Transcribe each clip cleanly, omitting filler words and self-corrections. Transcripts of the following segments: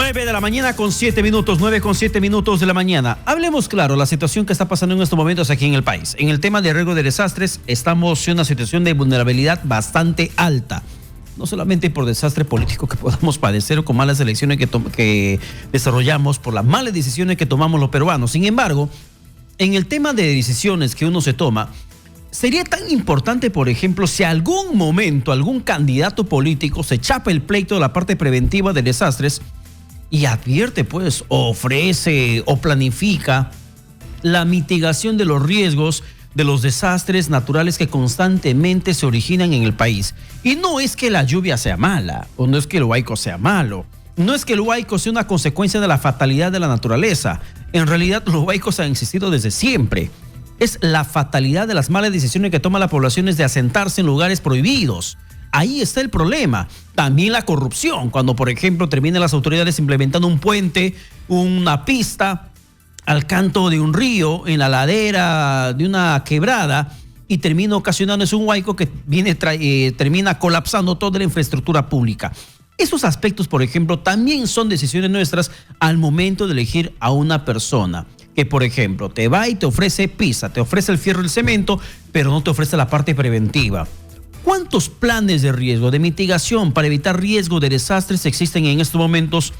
9 de la mañana con 7 minutos, 9 con 7 minutos de la mañana. Hablemos claro, la situación que está pasando en estos momentos aquí en el país. En el tema de riesgo de desastres, estamos en una situación de vulnerabilidad bastante alta. No solamente por desastre político que podamos padecer o con malas elecciones que desarrollamos, por las malas decisiones que tomamos los peruanos. Sin embargo, en el tema de decisiones que uno se toma, sería tan importante, por ejemplo, si algún momento algún candidato político se chapa el pleito de la parte preventiva de desastres y advierte, pues, o ofrece o planifica la mitigación de los riesgos de los desastres naturales que constantemente se originan en el país. Y no es que la lluvia sea mala, o no es que el huaico sea malo, no es que el huaico sea una consecuencia de la fatalidad de la naturaleza. En realidad, los huaicos han existido desde siempre. Es la fatalidad de las malas decisiones que toma la población de asentarse en lugares prohibidos. Ahí está el problema. También la corrupción, cuando por ejemplo terminan las autoridades implementando un puente, una pista al canto de un río, en la ladera de una quebrada, y termina ocasionándose un huaico que termina colapsando toda la infraestructura pública. Esos aspectos, por ejemplo, también son decisiones nuestras al momento de elegir a una persona que, por ejemplo, te va y te ofrece pizza, te ofrece el fierro y el cemento, pero no te ofrece la parte preventiva. ¿Cuántos planes de riesgo, de mitigación para evitar riesgo de desastres existen en estos momentos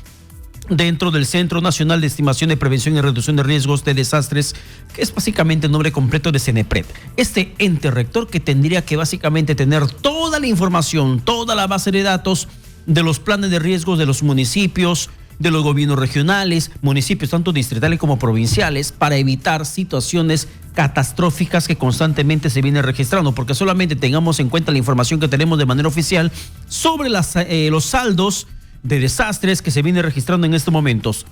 dentro del Centro Nacional de Estimación de Prevención y Reducción de Riesgos de Desastres, que es básicamente el nombre completo de CENEPRED? Este ente rector que tendría que básicamente tener toda la información, toda la base de datos de los planes de riesgos de los municipios, de los gobiernos regionales, municipios tanto distritales como provinciales, para evitar situaciones catastróficas que constantemente se vienen registrando, porque solamente tengamos en cuenta la información que tenemos de manera oficial sobre los saldos de desastres que se vienen registrando en estos momentos.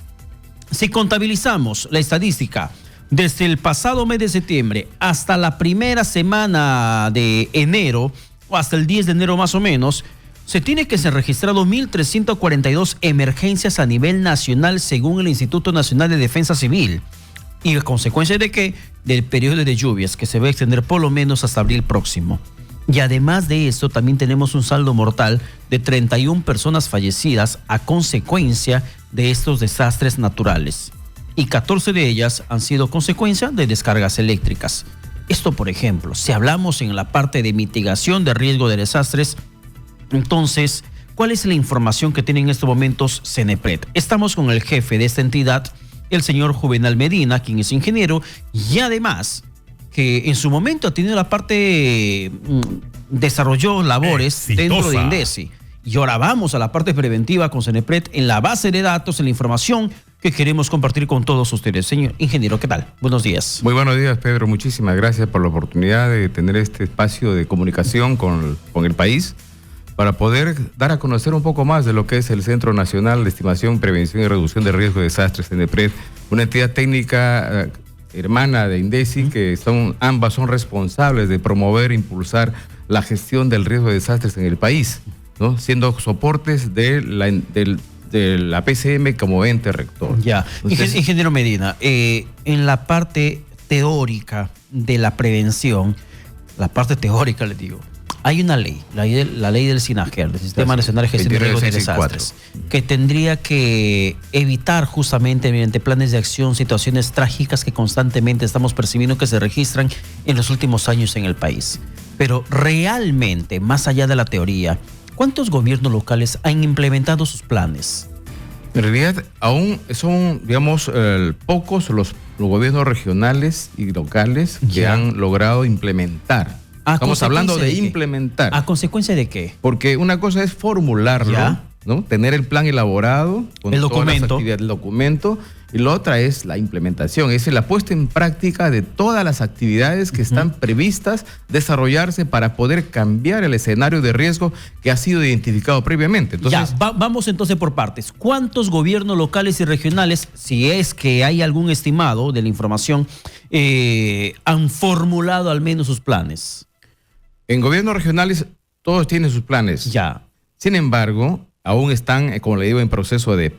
Si contabilizamos la estadística desde el pasado mes de septiembre hasta la primera semana de enero, o hasta el 10 de enero más o menos, se tiene que ser registrado 1.342 emergencias a nivel nacional según el Instituto Nacional de Defensa Civil. ¿Y a consecuencia de qué? Del periodo de lluvias que se va a extender por lo menos hasta abril próximo. Y además de esto, también tenemos un saldo mortal de 31 personas fallecidas a consecuencia de estos desastres naturales. Y 14 de ellas han sido consecuencia de descargas eléctricas. Esto, por ejemplo, si hablamos en la parte de mitigación de riesgo de desastres, entonces, ¿cuál es la información que tiene en estos momentos CENEPRED? Estamos con el jefe de esta entidad, el señor Juvenal Medina, quien es ingeniero, y además que en su momento ha tenido la parte, desarrolló labores dentro de INDECI. Y ahora vamos a la parte preventiva con CENEPRED en la base de datos, en la información que queremos compartir con todos ustedes. Señor ingeniero, ¿qué tal? Buenos días. Muy buenos días, Pedro. Muchísimas gracias por la oportunidad de tener este espacio de comunicación con el país, para poder dar a conocer un poco más de lo que es el Centro Nacional de Estimación, Prevención y Reducción de Riesgo de Desastres, CENEPRED, una entidad técnica hermana de INDECI, que ambas son responsables de promover e impulsar la gestión del riesgo de desastres en el país, ¿no? Siendo soportes de la PCM como ente rector. Ya, ingeniero Medina, en la parte teórica de la prevención, la parte teórica, les digo, hay una ley, la ley del SINAGER, del Sistema Nacional de Gestión de Riesgos de Desastres, que tendría que evitar justamente mediante planes de acción situaciones trágicas que constantemente estamos percibiendo que se registran en los últimos años en el país. Pero realmente, más allá de la teoría, ¿cuántos gobiernos locales han implementado sus planes? En realidad, aún son, digamos, pocos los gobiernos regionales y locales que han logrado implementar. Estamos hablando de implementar. ¿A consecuencia de qué? Porque una cosa es formularlo, ¿no? Tener el plan elaborado con el todas las documento. actividades del documento, y la otra es la implementación, es la puesta en práctica de todas las actividades que están previstas desarrollarse para poder cambiar el escenario de riesgo que ha sido identificado previamente. Entonces, vamos entonces por partes. ¿Cuántos gobiernos locales y regionales, si es que hay algún estimado de la información, han formulado al menos sus planes? En gobiernos regionales todos tienen sus planes. Ya. Sin embargo, aún están, como le digo, en proceso de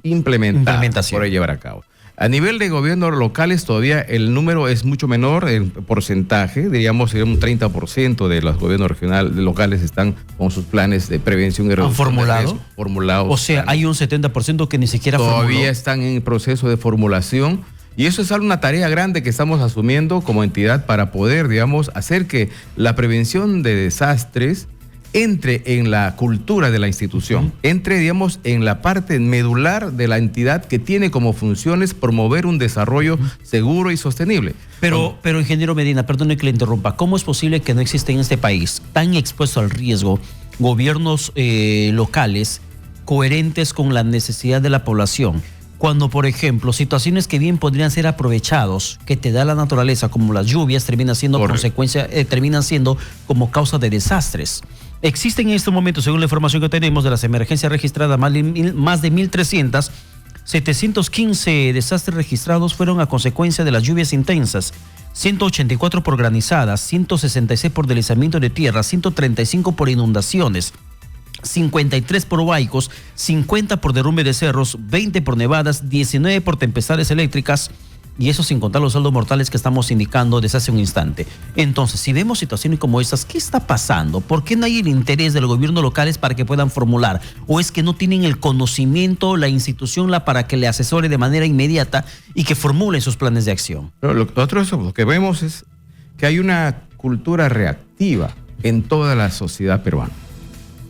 implementación, por llevar a cabo. A nivel de gobiernos locales todavía el número es mucho menor, el porcentaje, diríamos sería un 30% de los gobiernos locales están con sus planes de prevención y reducción. ¿Han formulado? Formulados. O sea, hay un 70% que ni siquiera todavía están en proceso de formulación. Y eso es una tarea grande que estamos asumiendo como entidad para poder, digamos, hacer que la prevención de desastres entre en la cultura de la institución, entre, digamos, en la parte medular de la entidad que tiene como funciones promover un desarrollo seguro y sostenible. Pero ingeniero Medina, perdone que le interrumpa, ¿cómo es posible que no exista en este país tan expuesto al riesgo gobiernos locales coherentes con la necesidad de la población? Cuando, por ejemplo, situaciones que bien podrían ser aprovechados, que te da la naturaleza, como las lluvias, terminan siendo consecuencia, terminan siendo como causa de desastres. Existen en estos momentos, según la información que tenemos de las emergencias registradas, más de 1.300, 715 desastres registrados fueron a consecuencia de las lluvias intensas, 184 por granizadas, 166 por deslizamiento de tierra, 135 por inundaciones, 53 por huaicos, 50 por derrumbe de cerros, 20 por nevadas, 19 por tempestades eléctricas, y eso sin contar los saldos mortales que estamos indicando desde hace un instante. Entonces, si vemos situaciones como estas, ¿qué está pasando? ¿Por qué no hay el interés de los gobiernos locales para que puedan formular? ¿O es que no tienen el conocimiento, la institución, para que le asesore de manera inmediata y que formulen sus planes de acción? Lo que vemos es que hay una cultura reactiva en toda la sociedad peruana.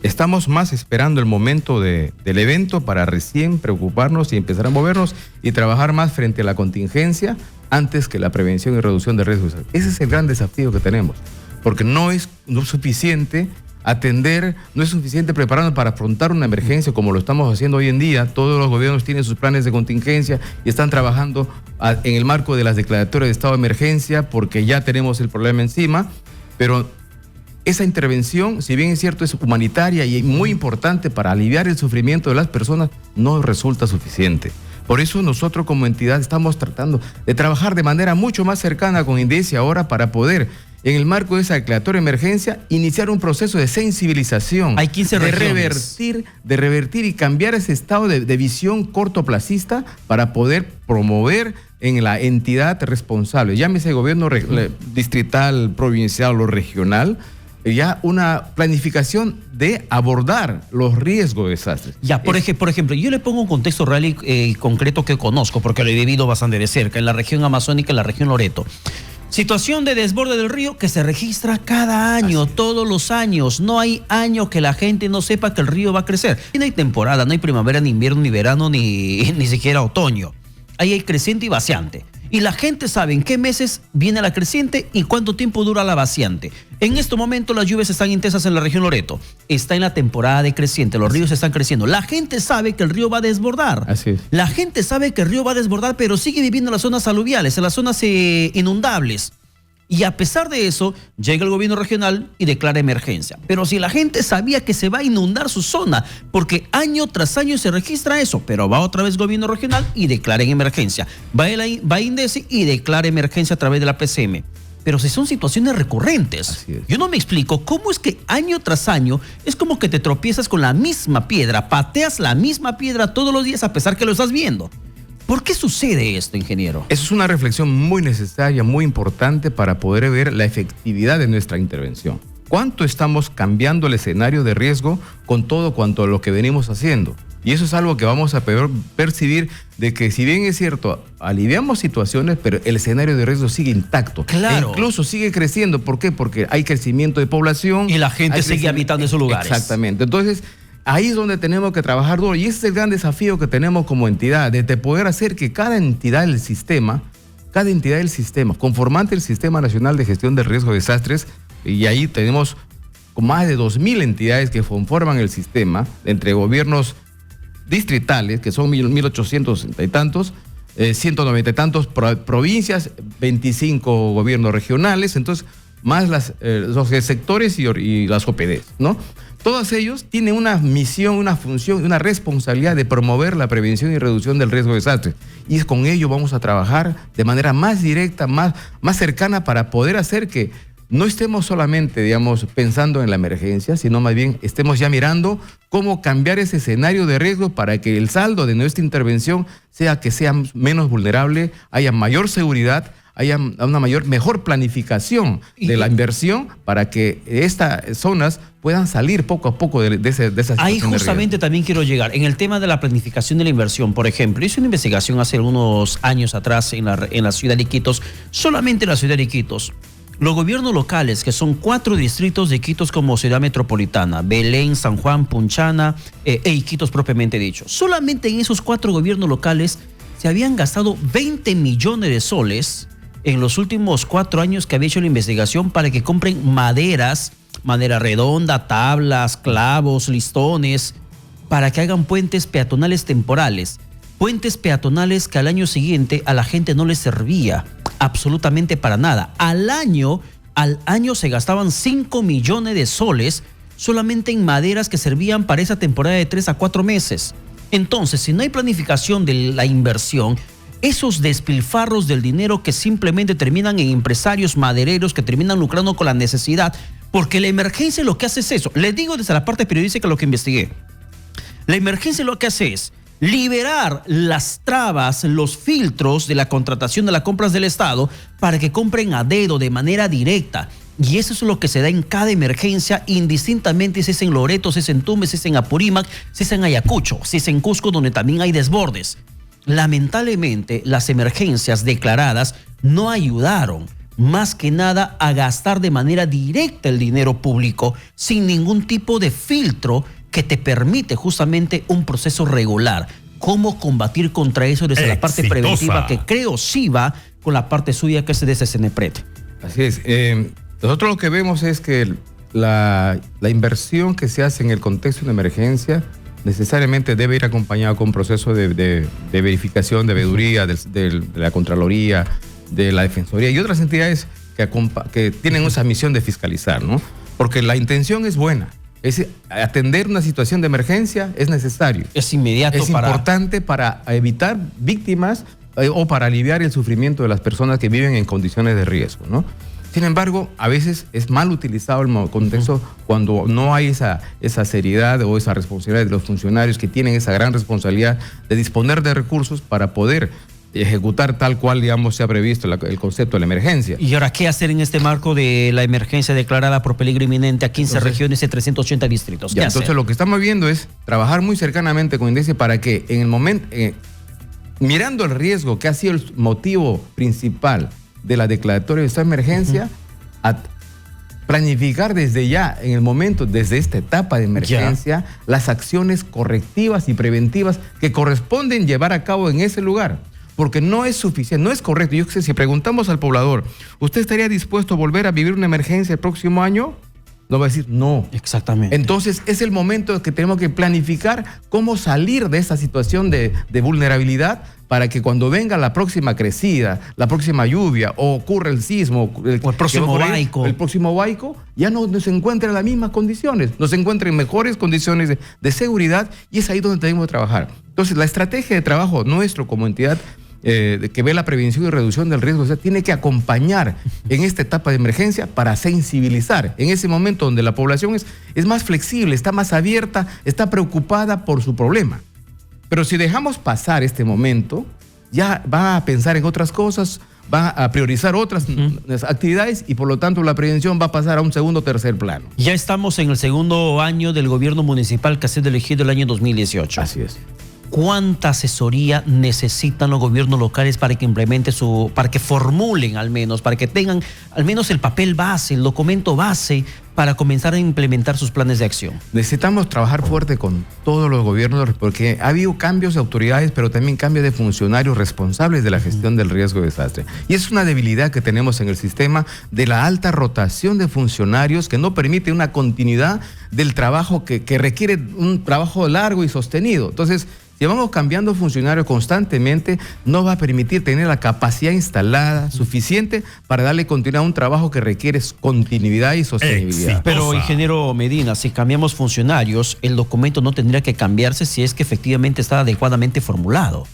Estamos más esperando el momento del evento para recién preocuparnos y empezar a movernos y trabajar más frente a la contingencia antes que la prevención y reducción de riesgos. Ese es el gran desafío que tenemos, porque no es suficiente atender, no es suficiente prepararnos para afrontar una emergencia como lo estamos haciendo hoy en día. Todos los gobiernos tienen sus planes de contingencia y están trabajando en el marco de las declaratorias de estado de emergencia porque ya tenemos el problema encima, pero esa intervención, si bien es cierto, es humanitaria y muy importante para aliviar el sufrimiento de las personas, no resulta suficiente. Por eso nosotros como entidad estamos tratando de trabajar de manera mucho más cercana con INDECI ahora para poder, en el marco de esa declaratoria de emergencia, iniciar un proceso de sensibilización. Hay 15 regiones. De revertir y cambiar ese estado de visión cortoplacista para poder promover en la entidad responsable, llámese gobierno distrital, provincial o regional, ya una planificación de abordar los riesgos de desastres. Ya, por ejemplo, yo le pongo un contexto real y concreto que conozco, porque lo he vivido bastante de cerca, en la región amazónica, en la región Loreto. Situación de desborde del río que se registra cada año, todos los años. No hay año que la gente no sepa que el río va a crecer. Y no hay temporada, no hay primavera, ni invierno, ni verano, ni siquiera otoño. Ahí hay creciente y vaciante. Y la gente sabe en qué meses viene la creciente y cuánto tiempo dura la vaciante. En este momento las lluvias están intensas en la región Loreto. Está en la temporada de creciente, los ríos están creciendo. La gente sabe que el río va a desbordar. Así es. La gente sabe que el río va a desbordar, pero sigue viviendo en las zonas aluviales, en las zonas inundables. Y a pesar de eso, llega el gobierno regional y declara emergencia. Pero si la gente sabía que se va a inundar su zona, porque año tras año se registra eso, pero va otra vez el gobierno regional y declara en emergencia. Va INDECI y declara emergencia a través de la PCM. Pero si son situaciones recurrentes, yo no me explico cómo es que año tras año es como que te tropiezas con la misma piedra, pateas la misma piedra todos los días a pesar que lo estás viendo. ¿Por qué sucede esto, ingeniero? Eso es una reflexión muy necesaria, muy importante para poder ver la efectividad de nuestra intervención. ¿Cuánto estamos cambiando el escenario de riesgo con todo cuanto lo que venimos haciendo? Y eso es algo que vamos a percibir de que, si bien es cierto, aliviamos situaciones, pero el escenario de riesgo sigue intacto. Claro. E incluso sigue creciendo. ¿Por qué? Porque hay crecimiento de población. Y la gente sigue habitando esos lugares. Exactamente. Entonces, ahí es donde tenemos que trabajar duro y ese es el gran desafío que tenemos como entidad, de poder hacer que cada entidad del sistema, conformante del Sistema Nacional de Gestión del Riesgo de Desastres, y ahí tenemos más de 2.000 entidades que conforman el sistema, entre gobiernos distritales, que son 1.860 y tantos, 190 y tantos provincias, 25 gobiernos regionales, entonces más los sectores y las OPDs, ¿no? Todos ellos tienen una misión, una función y una responsabilidad de promover la prevención y reducción del riesgo de desastres. Y con ello vamos a trabajar de manera más directa, más cercana para poder hacer que no estemos solamente, digamos, pensando en la emergencia, sino más bien estemos ya mirando cómo cambiar ese escenario de riesgo para que el saldo de nuestra intervención sea que sea menos vulnerable, haya mayor seguridad, haya una mejor planificación de la inversión para que estas zonas puedan salir poco a poco de esa situación. Ahí justamente también quiero llegar. En el tema de la planificación de la inversión, por ejemplo, hice una investigación hace unos años atrás en la ciudad de Iquitos, solamente en la ciudad de Iquitos. Los gobiernos locales, que son 4 distritos de Iquitos como ciudad metropolitana, Belén, San Juan, Punchana e Iquitos propiamente dicho. Solamente en esos 4 gobiernos locales se habían gastado 20 millones de soles en los últimos 4 años que había hecho la investigación para que compren madera redonda, tablas, clavos, listones, para que hagan puentes peatonales temporales. Puentes peatonales que al año siguiente a la gente no les servía absolutamente para nada. Al año se gastaban 5 millones de soles solamente en maderas que servían para esa temporada de 3 a 4 meses. Entonces, si no hay planificación de la inversión, esos despilfarros del dinero que simplemente terminan en empresarios madereros que terminan lucrando con la necesidad, porque la emergencia lo que hace es eso. Les digo desde la parte periodística lo que investigué. La emergencia lo que hace es liberar las trabas, los filtros de la contratación de las compras del Estado para que compren a dedo de manera directa. Y eso es lo que se da en cada emergencia, indistintamente si es en Loreto, si es en Tumbes, si es en Apurímac, si es en Ayacucho, si es en Cusco, donde también hay desbordes. Lamentablemente, las emergencias declaradas no ayudaron más que nada a gastar de manera directa el dinero público sin ningún tipo de filtro que te permite justamente un proceso regular. ¿Cómo combatir contra eso desde la parte preventiva que creo sí va con la parte suya que es de ese CNPRED? Así es. Nosotros lo que vemos es que la inversión que se hace en el contexto de emergencia necesariamente debe ir acompañado con un proceso de verificación, de veeduría, de la Contraloría, de la Defensoría y otras entidades que tienen esa misión de fiscalizar, ¿no? Porque la intención es buena. Es atender una situación de emergencia es necesario. Es inmediato. Es importante para evitar víctimas o para aliviar el sufrimiento de las personas que viven en condiciones de riesgo, ¿no? Sin embargo, a veces es mal utilizado el contexto cuando no hay esa seriedad o esa responsabilidad de los funcionarios que tienen esa gran responsabilidad de disponer de recursos para poder ejecutar tal cual, digamos, se ha previsto el concepto de la emergencia. ¿Y ahora qué hacer en este marco de la emergencia declarada por peligro inminente a 15 regiones y 380 distritos? Entonces lo que estamos viendo es trabajar muy cercanamente con INDECE para que en el momento, mirando el riesgo que ha sido el motivo principal de la declaratoria de esta emergencia, a planificar desde ya, en el momento, desde esta etapa de emergencia, las acciones correctivas y preventivas que corresponden llevar a cabo en ese lugar. Porque no es suficiente, no es correcto. Yo sé, si preguntamos al poblador, ¿usted estaría dispuesto a volver a vivir una emergencia el próximo año? No va a decir no. Exactamente. Entonces es el momento que tenemos que planificar cómo salir de esa situación de vulnerabilidad para que cuando venga la próxima crecida, la próxima lluvia o ocurra el sismo o el próximo Huaico, ya no se encuentre en las mismas condiciones, nos encuentre en mejores condiciones de seguridad, y es ahí donde tenemos que trabajar. Entonces la estrategia de trabajo nuestro como entidad que ve la prevención y reducción del riesgo, o sea, tiene que acompañar en esta etapa de emergencia para sensibilizar en ese momento donde la población es más flexible, está más abierta, está preocupada por su problema. Pero si dejamos pasar este momento, ya va a pensar en otras cosas, va a priorizar otras actividades y por lo tanto la prevención va a pasar a un segundo o tercer plano. Ya estamos en el segundo año del gobierno municipal que ha sido elegido el año 2018. Así es. ¿Cuánta asesoría necesitan los gobiernos locales para que para que formulen al menos, para que tengan al menos el papel base, el documento base para comenzar a implementar sus planes de acción? Necesitamos trabajar fuerte con todos los gobiernos porque ha habido cambios de autoridades, pero también cambios de funcionarios responsables de la gestión del riesgo de desastre. Y es una debilidad que tenemos en el sistema de la alta rotación de funcionarios que no permite una continuidad del trabajo que requiere un trabajo largo y sostenido. Entonces, si vamos cambiando funcionarios constantemente, no va a permitir tener la capacidad instalada suficiente para darle continuidad a un trabajo que requiere continuidad y sostenibilidad. Pero, ingeniero Medina, si cambiamos funcionarios, el documento no tendría que cambiarse si es que efectivamente está adecuadamente formulado.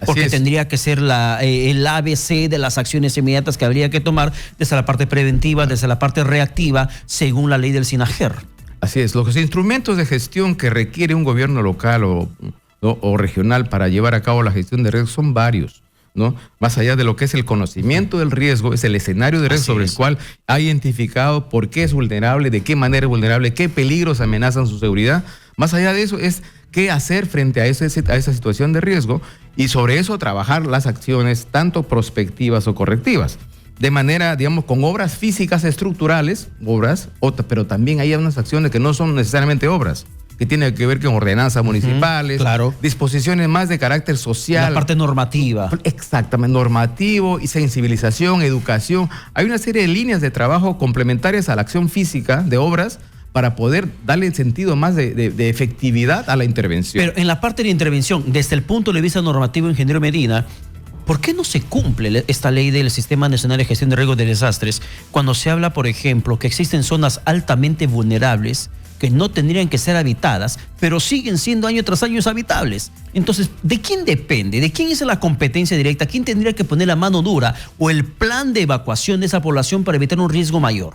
Porque tendría que ser el ABC de las acciones inmediatas que habría que tomar desde la parte preventiva, desde la parte reactiva, según la ley del SINAGER. Así es, los instrumentos de gestión que requiere un gobierno local o regional para llevar a cabo la gestión de riesgo son varios, ¿no? Más allá de lo que es el conocimiento del riesgo, es el escenario de riesgo sobre el cual ha identificado por qué es vulnerable, de qué manera es vulnerable, qué peligros amenazan su seguridad. Más allá de eso es qué hacer frente a esa situación de riesgo y sobre eso trabajar las acciones tanto prospectivas o correctivas. De manera, digamos, con obras físicas estructurales, pero también hay unas acciones que no son necesariamente obras, que tienen que ver con ordenanzas municipales, disposiciones más de carácter social. La parte normativa. Exactamente, normativo y sensibilización, educación. Hay una serie de líneas de trabajo complementarias a la acción física de obras para poder darle sentido más de efectividad a la intervención. Pero en la parte de intervención, desde el punto de vista normativo, ingeniero Medina, ¿por qué no se cumple esta ley del Sistema Nacional de Gestión de Riesgos de Desastres cuando se habla, por ejemplo, que existen zonas altamente vulnerables que no tendrían que ser habitadas, pero siguen siendo año tras año habitables? Entonces, ¿de quién depende? ¿De quién es la competencia directa? ¿Quién tendría que poner la mano dura o el plan de evacuación de esa población para evitar un riesgo mayor?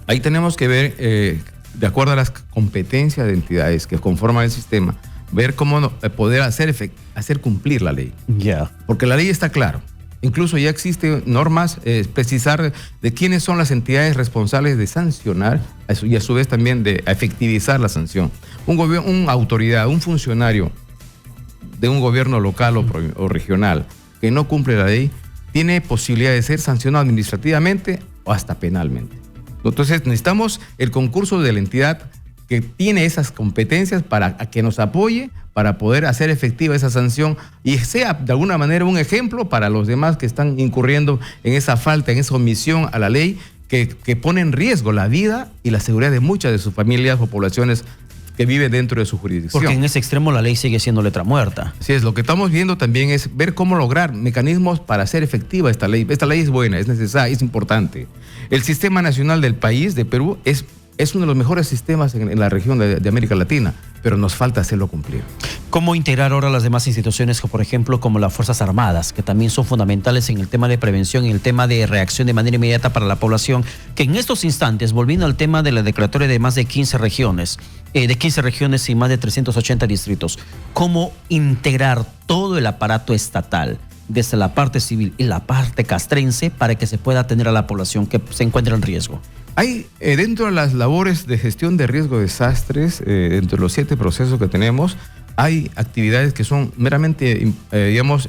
Ahí tenemos que ver, de acuerdo a las competencias de entidades que conforman el sistema, ver cómo poder hacer cumplir la ley. Porque la ley está clara. Incluso ya existen normas, precisar de quiénes son las entidades responsables de sancionar y a su vez también de efectivizar la sanción. Una autoridad, un funcionario de un gobierno local o regional que no cumple la ley tiene posibilidad de ser sancionado administrativamente o hasta penalmente. Entonces necesitamos el concurso de la entidad que tiene esas competencias para que nos apoye, para poder hacer efectiva esa sanción y sea de alguna manera un ejemplo para los demás que están incurriendo en esa falta, en esa omisión a la ley que pone en riesgo la vida y la seguridad de muchas de sus familias o poblaciones que viven dentro de su jurisdicción. Porque en ese extremo la ley sigue siendo letra muerta. Así es, lo que estamos viendo también es ver cómo lograr mecanismos para hacer efectiva esta ley. Esta ley es buena, es necesaria, es importante. El Sistema Nacional del país, de Perú, es uno de los mejores sistemas en la región de América Latina, pero nos falta hacerlo cumplir. ¿Cómo integrar ahora las demás instituciones, por ejemplo, como las Fuerzas Armadas, que también son fundamentales en el tema de prevención y el tema de reacción de manera inmediata para la población, que en estos instantes, volviendo al tema de la declaratoria de más de 15 regiones, y más de 380 distritos, cómo integrar todo el aparato estatal, desde la parte civil y la parte castrense, para que se pueda atender a la población que se encuentra en riesgo? Hay dentro de las labores de gestión de riesgo de desastres, dentro de los 7 procesos que tenemos, hay actividades que son meramente,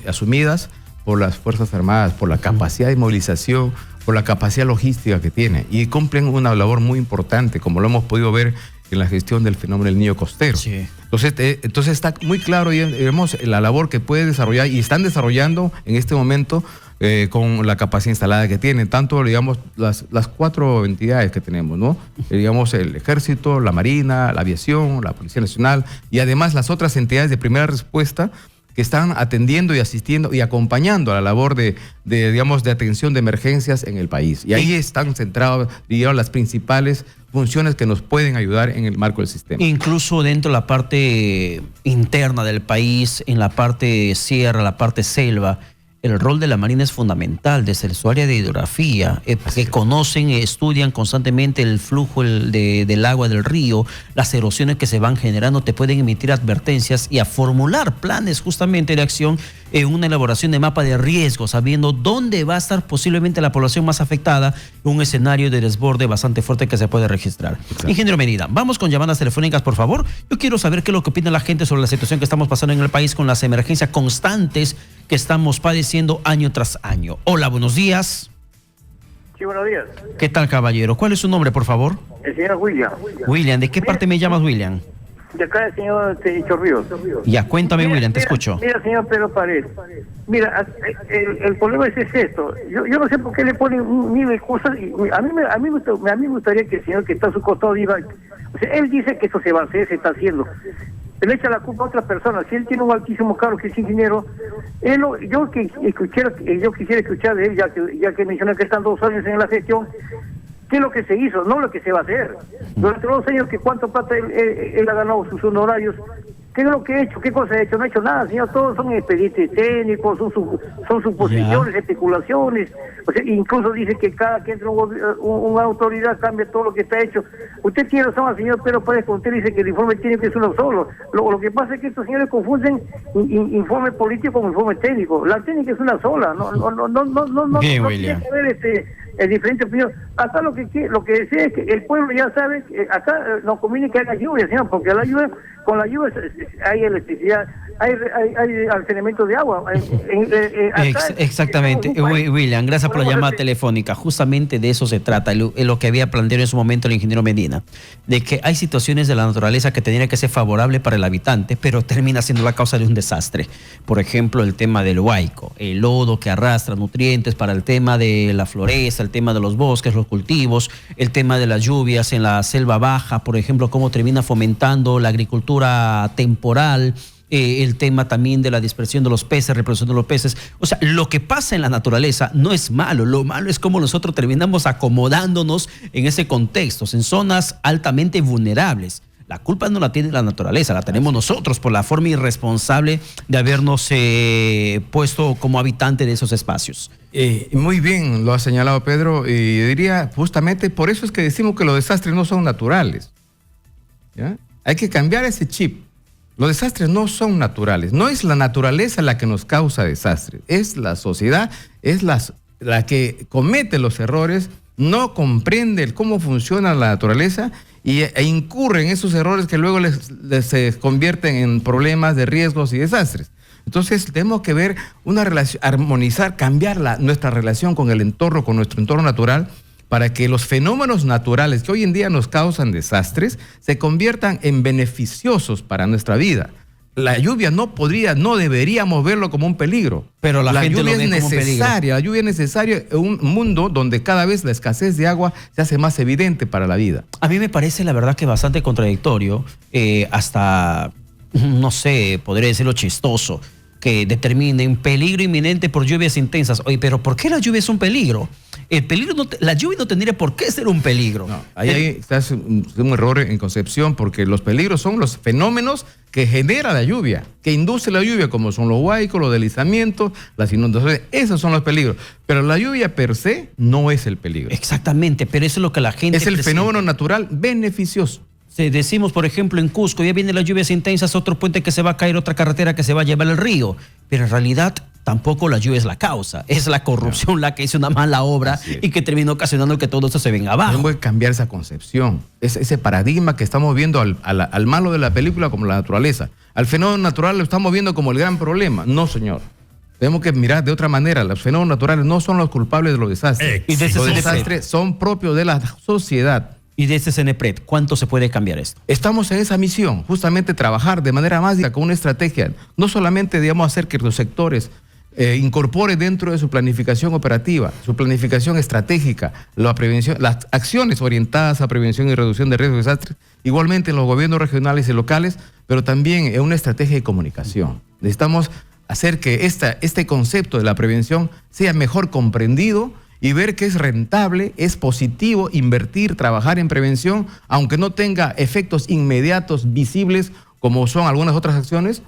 asumidas por las Fuerzas Armadas, por la capacidad de movilización, por la capacidad logística que tiene, y cumplen una labor muy importante, como lo hemos podido ver en la gestión del fenómeno del niño costero. Sí. Entonces está muy claro y vemos la labor que puede desarrollar y están desarrollando en este momento con la capacidad instalada que tienen, tanto, digamos, las 4 entidades que tenemos, ¿no? Digamos, el Ejército, la Marina, la Aviación, la Policía Nacional y además las otras entidades de primera respuesta que están atendiendo y asistiendo y acompañando a la labor de atención de emergencias en el país. Y ahí están centradas, digamos, las principales funciones que nos pueden ayudar en el marco del sistema. Incluso dentro de la parte interna del país, en la parte sierra, la parte selva, el rol de la Marina es fundamental, desde su área de hidrografía, que conocen, estudian constantemente el flujo del agua del río, las erosiones que se van generando, te pueden emitir advertencias y a formular planes justamente de acción en una elaboración de mapa de riesgo, sabiendo dónde va a estar posiblemente la población más afectada, un escenario de desborde bastante fuerte que se puede registrar. Exacto. Ingeniero Medina, vamos con llamadas telefónicas, por favor. Yo quiero saber qué es lo que opina la gente sobre la situación que estamos pasando en el país con las emergencias constantes que estamos padeciendo año tras año. Hola, buenos días. Sí, buenos días. ¿Qué tal, caballero? ¿Cuál es su nombre, por favor? El señor William. William, ¿de qué parte me llamas, William? De acá el señor Chorrillos. Ya, cuéntame, William, te escucho. Mira, señor Pedro Paredes. Mira, el problema es esto. Yo no sé por qué le ponen mil excusas. A mí me gustaría que el señor que está a su costado diga... O sea, él dice que eso se va a hacer, se está haciendo. Le echa la culpa a otra persona. Si él tiene un altísimo cargo que es ingeniero, yo quisiera escuchar de él, ya que menciona que están 2 años en la gestión, qué es lo que se hizo, no lo que se va a hacer. Durante los 2 años, que cuánto plata él ha ganado sus honorarios, ¿Qué es lo que he hecho? ¿Qué cosa he hecho? No he hecho nada, señor. Todos son expedientes técnicos, son suposiciones, especulaciones. O sea, incluso dice que cada que entra una autoridad cambia todo lo que está hecho. Usted tiene razón, señor Pedro Párez, cuando usted dice que el informe tiene que ser uno solo. Lo que pasa es que estos señores confunden informe político con informe técnico. La técnica es una sola. No Bien, no William. tiene que haber diferente opinión. Acá lo que desea es que el pueblo ya sabe, acá nos conviene que haya lluvia, señor, porque con la lluvia hay electricidad, hay almacenamiento de agua. Exactamente, William, gracias por la llamada telefónica. Justamente de eso se trata, lo que había planteado en su momento el ingeniero Medina, de que hay situaciones de la naturaleza que tendrían que ser favorables para el habitante, pero termina siendo la causa de un desastre. Por ejemplo, el tema del huaico, el lodo que arrastra nutrientes para el tema de la floresta, el tema de los bosques, los cultivos, el tema de las lluvias en la selva baja, por ejemplo, cómo termina fomentando la agricultura temporal, el tema también de la dispersión de los peces, reproducción de los peces. O sea, lo que pasa en la naturaleza no es malo, lo malo es cómo nosotros terminamos acomodándonos en ese contexto, en zonas altamente vulnerables. La culpa no la tiene la naturaleza, la tenemos nosotros por la forma irresponsable de habernos puesto como habitante de esos espacios. Muy bien lo ha señalado Pedro, y diría justamente por eso es que decimos que los desastres no son naturales, ¿ya? Hay que cambiar ese chip. Los desastres no son naturales, no es la naturaleza la que nos causa desastres, es la sociedad, es la que comete los errores, no comprende cómo funciona la naturaleza e incurre en esos errores que luego se convierten en problemas de riesgos y desastres. Entonces tenemos que ver una relación, armonizar, cambiar nuestra relación con el entorno, con nuestro entorno natural, para que los fenómenos naturales que hoy en día nos causan desastres se conviertan en beneficiosos para nuestra vida. La lluvia no deberíamos verlo como un peligro. Pero la gente lluvia lo ve es como un peligro. La lluvia es necesaria en un mundo donde cada vez la escasez de agua se hace más evidente para la vida. A mí me parece la verdad que bastante contradictorio, hasta, no sé, podría decirlo chistoso, que determinen peligro inminente por lluvias intensas. Oye, pero ¿por qué la lluvia es un peligro? La lluvia no tendría por qué ser un peligro. No, ahí está un error en concepción, porque los peligros son los fenómenos que genera la lluvia, que induce la lluvia, como son los huaicos, los deslizamientos, las inundaciones. Esos son los peligros. Pero la lluvia per se no es el peligro. Exactamente, pero eso es lo que la gente es el presenta. fenómeno natural beneficioso. Si decimos, por ejemplo, en Cusco, ya vienen las lluvias intensas, otro puente que se va a caer, otra carretera que se va a llevar el río. Pero en realidad tampoco la lluvia es la causa, es la corrupción la que hizo una mala obra y que terminó ocasionando que todo esto se venga abajo. Tenemos que cambiar esa concepción, ese paradigma que estamos viendo al malo de la película como la naturaleza. Al fenómeno natural lo estamos viendo como el gran problema. No, señor. Tenemos que mirar de otra manera. Los fenómenos naturales no son los culpables de los desastres. Los desastres son propios de la sociedad. Y desde CENEPRED, ¿cuánto se puede cambiar esto? Estamos en esa misión, justamente trabajar de manera más directa con una estrategia, no solamente, digamos, hacer que los sectores incorporen dentro de su planificación operativa, su planificación estratégica, la prevención, las acciones orientadas a prevención y reducción de riesgos de desastres, igualmente en los gobiernos regionales y locales, pero también en una estrategia de comunicación. Necesitamos hacer que este concepto de la prevención sea mejor comprendido y ver que es rentable, es positivo invertir, trabajar en prevención, aunque no tenga efectos inmediatos visibles como son algunas otras acciones,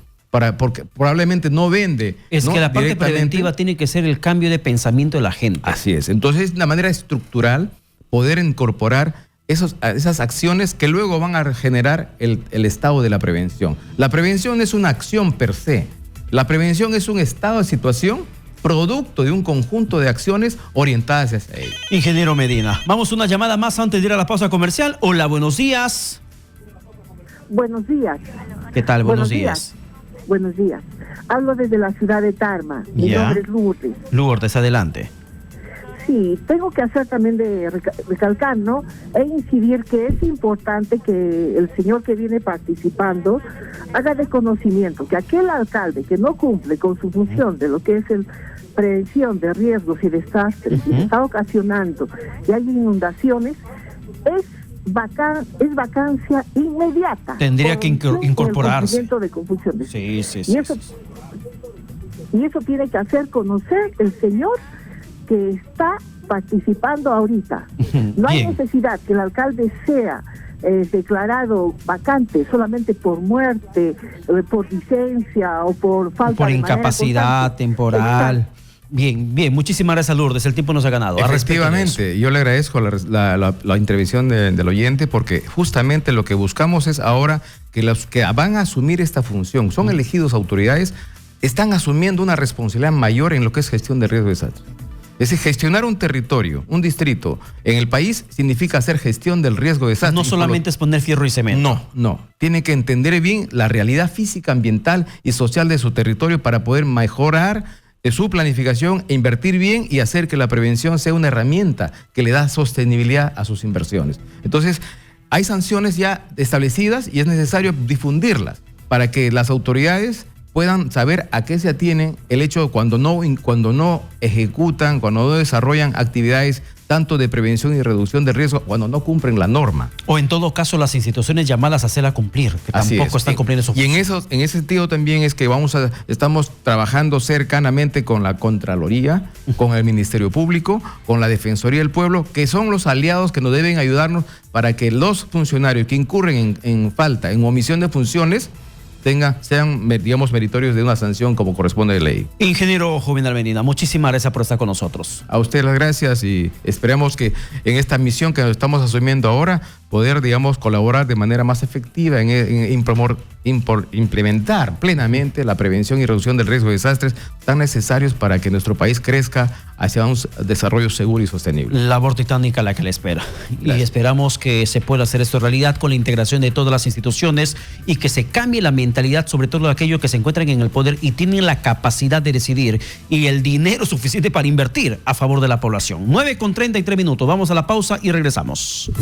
porque probablemente no vende. Es que la parte preventiva tiene que ser el cambio de pensamiento de la gente. Así es. Entonces, de una manera estructural, poder incorporar esas acciones que luego van a generar el estado de la prevención. La prevención es una acción per se. La prevención es un estado de situación producto de un conjunto de acciones orientadas hacia ello. Ingeniero Medina, vamos a una llamada más antes de ir a la pausa comercial. Hola, buenos días. Buenos días. ¿Qué tal? Buenos días. Buenos días. Hablo desde la ciudad de Tarma. Mi nombre es Lourdes. Lourdes, adelante. Sí, tengo que hacer también de recalcar, ¿no? E incidir que es importante que el señor que viene participando haga de conocimiento que aquel alcalde que no cumple con su función de lo que es el prevención de riesgos y desastres y está ocasionando y hay inundaciones, es vacancia inmediata. Tendría que incorporarse. De confusiones. Sí. Y eso tiene que hacer conocer el señor que está participando ahorita. No hay necesidad que el alcalde sea declarado vacante solamente por muerte, por licencia o por falta por de incapacidad manera temporal. Exacto. Bien, bien, muchísimas gracias, Lourdes. El tiempo nos ha ganado. Efectivamente, yo le agradezco la intervención del oyente, porque justamente lo que buscamos es ahora que los que van a asumir esta función, son elegidos autoridades, están asumiendo una responsabilidad mayor en lo que es gestión de riesgo de desastre. Es decir, gestionar un territorio, un distrito en el país significa hacer gestión del riesgo de desastre. No solamente es poner fierro y cemento. No. Tiene que entender bien la realidad física, ambiental y social de su territorio para poder mejorar su planificación e invertir bien y hacer que la prevención sea una herramienta que le da sostenibilidad a sus inversiones. Entonces, hay sanciones ya establecidas y es necesario difundirlas para que las autoridades puedan saber a qué se atienen el hecho cuando no ejecutan, cuando no desarrollan actividades tanto de prevención y reducción de riesgo, cuando no cumplen la norma. O en todo caso las instituciones llamadas a hacerla cumplir, que Así tampoco es. están cumpliendo su función. Y en ese sentido también es que estamos trabajando cercanamente con la Contraloría, con el Ministerio Público, con la Defensoría del Pueblo, que son los aliados que nos deben ayudarnos para que los funcionarios que incurren en falta, en omisión de funciones, sean, digamos, meritorios de una sanción como corresponde de ley. Ingeniero Juvenal Medina, muchísimas gracias por estar con nosotros. A usted las gracias y esperemos que en esta misión que estamos asumiendo ahora, poder, digamos, colaborar de manera más efectiva en implementar plenamente la prevención y reducción del riesgo de desastres tan necesarios para que nuestro país crezca hacia un desarrollo seguro y sostenible. Labor titánica la que le espera. Gracias. Y esperamos que se pueda hacer esto realidad con la integración de todas las instituciones y que se cambie la mentalidad, sobre todo de aquellos que se encuentran en el poder y tienen la capacidad de decidir y el dinero suficiente para invertir a favor de la población. 9:33 minutos. Vamos a la pausa y regresamos.